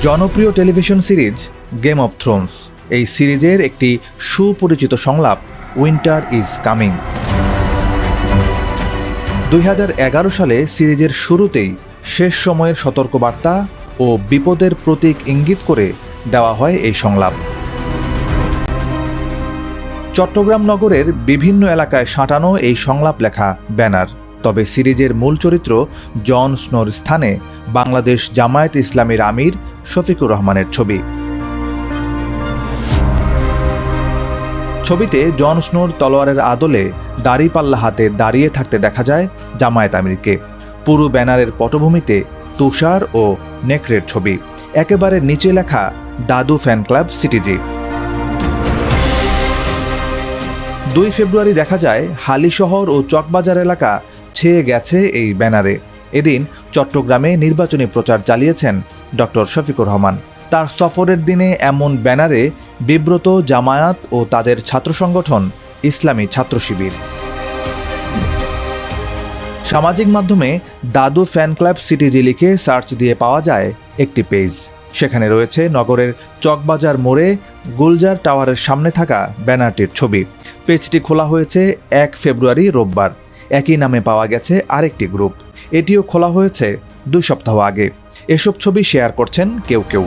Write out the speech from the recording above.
জনপ্রিয় television series game of Thrones, এই সিরিজের একটি সুপরিচিত সংলাপ উইন্টার ইজ কামিং। 2011 সালে সিরিজের শুরুতেই শেষ সময়ের সতর্কবার্তা ও বিপদের প্রতীক ইঙ্গিত করে দেওয়া হয় এই সংলাপ। চট্টগ্রাম নগরের বিভিন্ন এলাকায় সাঁটানো এই সংলাপ লেখা ব্যানার। তবে সিরিজের মূল চরিত্র জন স্নোর স্থানে বাংলাদেশ জামায়াতে ইসলামীর আমির শফিকুর রহমানের ছবি। ছবিতে জন স্নোর তলোয়ারের আদলে দাড়িপাল্লা হাতে দাঁড়িয়ে থাকতে দেখা যায় জামায়াত আমিরকে। পুরো ব্যানারের পটভূমিতে তুষার ও নেকড়ের ছবি। একেবারে নিচে লেখা দাদু ফ্যান ক্লাব সিটিজি। 2 ফেব্রুয়ারি দেখা যায় হালিশহর ও চকবাজার এলাকা ছেয়ে গেছে এই ব্যানারে। এদিন চট্টগ্রামে নির্বাচনী প্রচার চালিয়েছেন ডক্টর শফিকুর রহমান। তার সফরের দিনে এমন ব্যানারে বিব্রত জামায়াত ও তাদের ছাত্র সংগঠন ইসলামী ছাত্র শিবির। সামাজিক মাধ্যমে দাদু ফ্যান ক্লাব সিটিজি লিখে সার্চ দিয়ে পাওয়া যায় একটি পেজ। সেখানে রয়েছে নগরের চকবাজার মোড়ে গুলজার টাওয়ারের সামনে থাকা ব্যানারটির ছবি। পেজটি খোলা হয়েছে 1 ফেব্রুয়ারি রোববার। একই নামে পাওয়া গেছে আরেকটি গ্রুপ, এটিও খোলা হয়েছে 2 সপ্তাহ আগে। এসব ছবি শেয়ার করছেন কেউ কেউ।